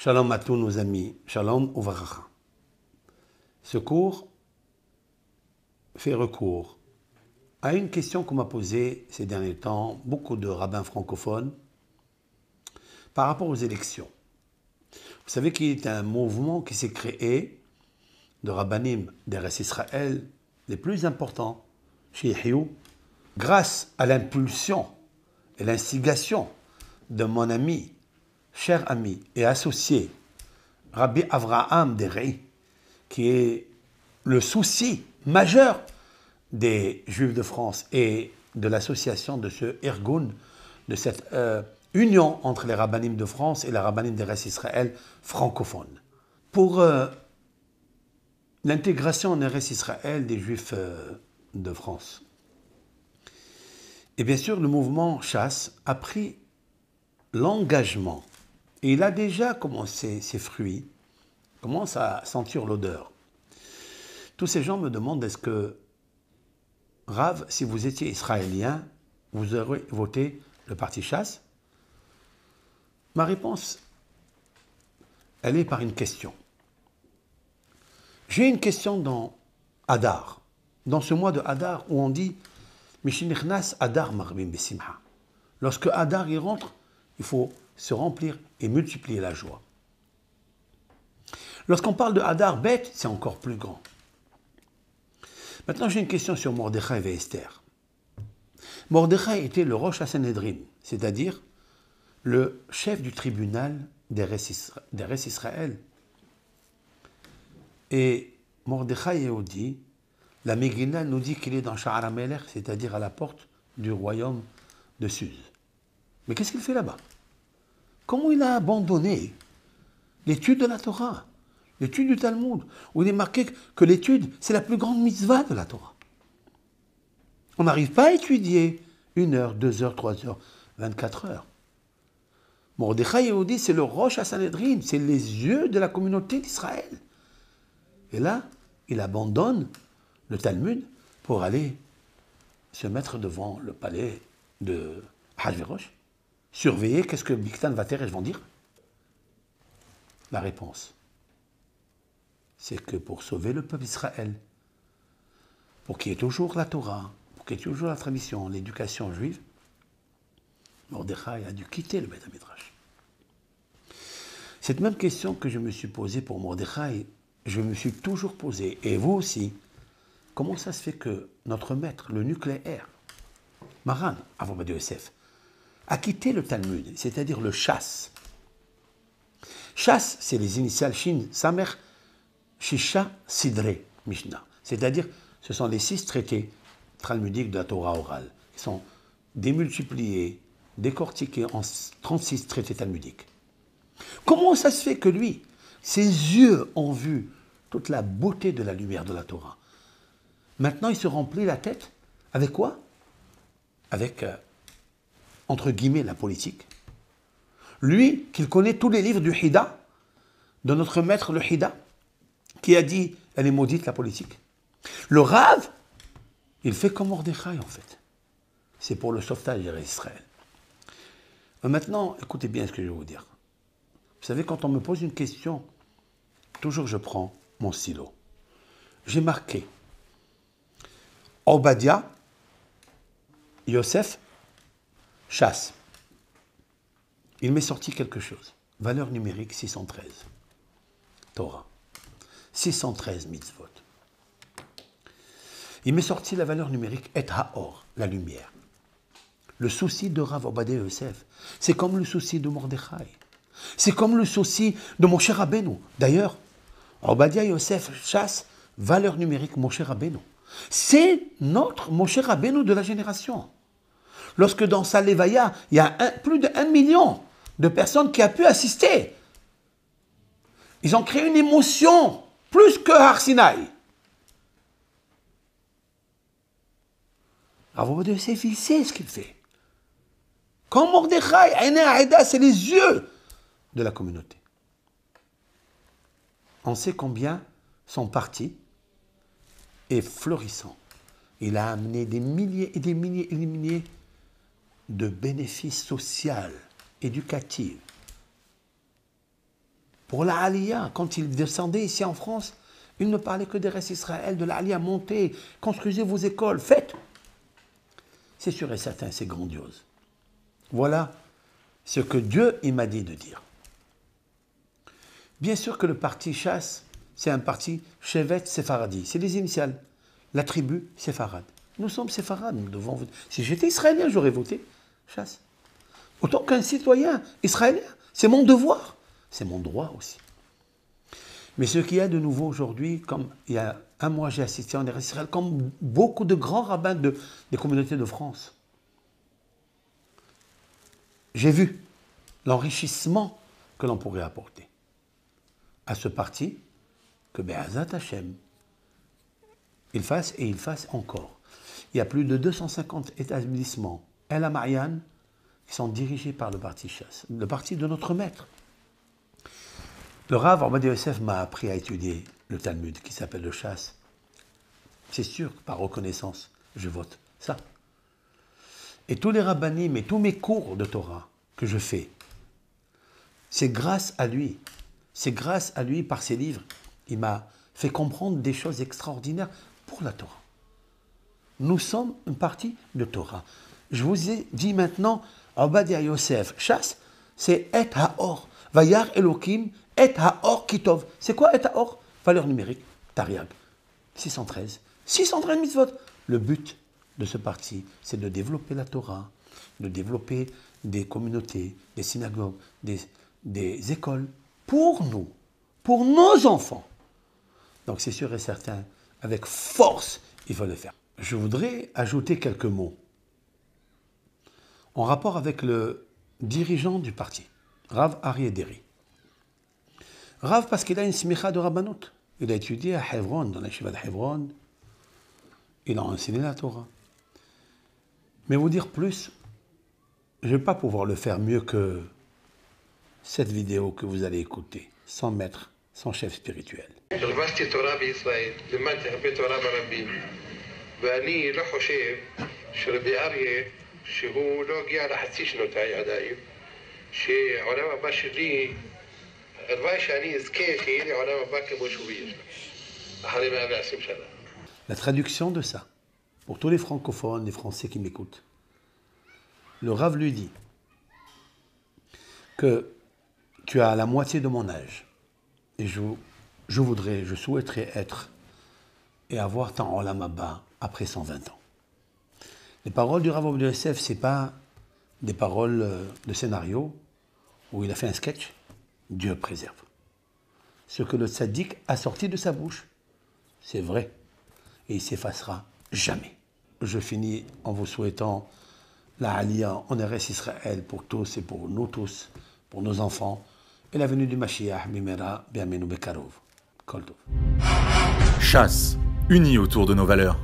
Shalom à tous nos amis, Shalom Uvaracha. Ce cours fait recours à une question qu'on m'a posée ces derniers temps, beaucoup de rabbins francophones, par rapport aux élections. Vous savez qu'il y a un mouvement qui s'est créé de rabbanim d'Eretz Israël, les plus importants, chez Yehiou, grâce à l'impulsion et l'instigation de mon ami, cher ami et associé, Rabbi Avraham Derei, qui est le souci majeur des Juifs de France et de l'association de ce Irgun, de cette union entre les rabbanim de France et les rabbanim d'Eretz Israël francophones. Pour l'intégration en Eretz Israël des Juifs de France. Et bien sûr, le mouvement Chasse a pris l'engagement, et il a déjà commencé ses fruits, commence à sentir l'odeur. Tous ces gens me demandent, est-ce que, Rav, si vous étiez israélien, vous aurez voté le parti Chasse? Ma réponse, elle est par une question. J'ai une question dans Adar, dans ce mois de Adar où on dit Mishinichnas Adar Marbim Besimha. Lorsque Adar y rentre, il faut se remplir et multiplier la joie. Lorsqu'on parle de Hadar Bet, c'est encore plus grand. Maintenant, j'ai une question sur Mordechai et Esther. Mordechai était le Rosh HaSanhedrin, c'est-à-dire le chef du tribunal d'Eretz Israël. Et Mordechai Yehudi, la Megillah nous dit qu'il est dans Sha'ar HaMelech, c'est-à-dire à la porte du royaume de Suse. Mais qu'est-ce qu'il fait là-bas? Comment il a abandonné l'étude de la Torah, l'étude du Talmud, où il est marqué que l'étude, c'est la plus grande mitzvah de la Torah. On n'arrive pas à étudier 1 heure, 2 heures, 3 heures, 24 heures. Mordechai Yehudi, c'est le Rosh HaSanhedrin, c'est les yeux de la communauté d'Israël. Et là, il abandonne le Talmud pour aller se mettre devant le palais de Hachvérosh. Surveiller qu'est-ce que Bigtan Vateresh vont dire? La réponse, c'est que pour sauver le peuple d'Israël, pour qu'il y ait toujours la Torah, pour qu'il y ait toujours la tradition, l'éducation juive, Mordechai a dû quitter le Beth HaMidrash. Cette même question que je me suis posée pour Mordechai, je me suis toujours posée, et vous aussi, comment ça se fait que notre maître, le nucléaire, Maran, Avraham Ovadia Yosef, a quitté le Talmud, c'est-à-dire le Chasse. Chasse, c'est les initiales Shin, Samer, Shisha, Sidre, Mishnah. C'est-à-dire, ce sont les 6 traités talmudiques de la Torah orale, qui sont démultipliés, décortiqués en 36 traités talmudiques. Comment ça se fait que lui, ses yeux ont vu toute la beauté de la lumière de la Torah? Maintenant, il se remplit la tête avec quoi? Avec entre guillemets, la politique. Lui, qu'il connaît tous les livres du Hida, de notre maître le Hida, qui a dit, elle est maudite la politique. Le Rav, il fait comme Mordechai en fait. C'est pour le sauvetage d'Israël. Maintenant, écoutez bien ce que je vais vous dire. Vous savez, quand on me pose une question, toujours je prends mon stylo. J'ai marqué Ovadia, Yosef, Chasse. Il m'est sorti quelque chose. Valeur numérique 613. Torah. 613 mitzvot. Il m'est sorti la valeur numérique Et Haor, la lumière. Le souci de Rav Ovadia Yosef, c'est comme le souci de Mordechai. C'est comme le souci de Moshe Rabbeinu. D'ailleurs, Ovadia Yosef, Chasse, valeur numérique Moshe Rabbeinu. C'est notre Moshe Rabbeinu de la génération. Lorsque dans sa Levaya, il y a plus de 1 million de personnes qui ont pu assister. Ils ont créé une émotion, plus que Har Sinaï. Rav Ovadia Yosef, il sait ce qu'il fait. Comme Mordechai, Aïné Aïda, c'est les yeux de la communauté. On sait combien son parti est florissant. Il a amené des milliers et des milliers et des milliers de bénéfices sociaux, éducatifs, Pour la Aliyah, quand il descendait ici en France, il ne parlait que des restes Israël, de la Aliyah, montez, construisez vos écoles, faites. C'est sûr et certain, c'est grandiose. Voilà ce que Dieu il m'a dit de dire. Bien sûr que le parti Chasse, c'est un parti Shevet Sepharadi, c'est les initiales. La tribu Sepharad. Nous sommes Sepharad, nous devons voter. Si j'étais israélien, j'aurais voté Chasse. Autant qu'un citoyen israélien, c'est mon devoir, c'est mon droit aussi. Mais ce qu'il y a de nouveau aujourd'hui, comme il y a un mois j'ai assisté en Israël, comme beaucoup de grands rabbins des communautés de France, j'ai vu l'enrichissement que l'on pourrait apporter à ce parti, que Be'azat Hashem, il fasse et il fasse encore. Il y a plus de 250 établissements El Amarian qui sont dirigés par le parti Chasse, le parti de notre maître. Le Rav Ovadia Yosef m'a appris à étudier le Talmud qui s'appelle le Chasse. C'est sûr que par reconnaissance, je vote ça. Et tous les rabbanim et tous mes cours de Torah que je fais, c'est grâce à lui. C'est grâce à lui, par ses livres, il m'a fait comprendre des choses extraordinaires pour la Torah. Nous sommes une partie de Torah. Je vous ai dit maintenant, Ovadia Yosef, Chasse, c'est Et Haor, Vayar Elohim, Et Haor Kitov. C'est quoi Et Haor? Valeur numérique, Tariag, 613. 613 mitzvot. Le but de ce parti, c'est de développer la Torah, de développer des communautés, des synagogues, des écoles, pour nous, pour nos enfants. Donc c'est sûr et certain, avec force, il faut le faire. Je voudrais ajouter quelques mots en rapport avec le dirigeant du parti, Rav Aryeh Deri. Rav, parce qu'il a une smicha de Rabbanut. Il a étudié à Hebron, dans la Yeshiva de Hebron. Il a enseigné la Torah. Mais vous dire plus, je ne vais pas pouvoir le faire mieux que cette vidéo que vous allez écouter, sans maître, sans chef spirituel. הרווחתי תורה בישראל, לימדתי הרבה תורה ברבים, ואני לא חושב שרבי אריה, שהוא לא הגיע לחצי שנותיי עדיין, שהעולם הבא שלי, הלוואי שאני אזכה שיהיה לי עולם הבא כמו שהוא יש לה, אחרי 120 שנה. La traduction de ça, pour tous les francophones, les Français qui m'écoutent, le Rav lui dit que tu as la moitié de mon âge et je souhaiterais être et avoir ton Olam Haba après 120 ans. Les paroles du Rav Ovadia Yosef, ce n'est pas des paroles de scénario où il a fait un sketch. Dieu préserve. Ce que le tzaddik a sorti de sa bouche, c'est vrai. Et il ne s'effacera jamais. Je finis en vous souhaitant la Aliyah en Eretz Israël pour tous et pour nous tous, pour nos enfants, et la venue du Mashiach, Bimera, Bi'amenu Bekarov. Kol Tov. Chasse, unis autour de nos valeurs.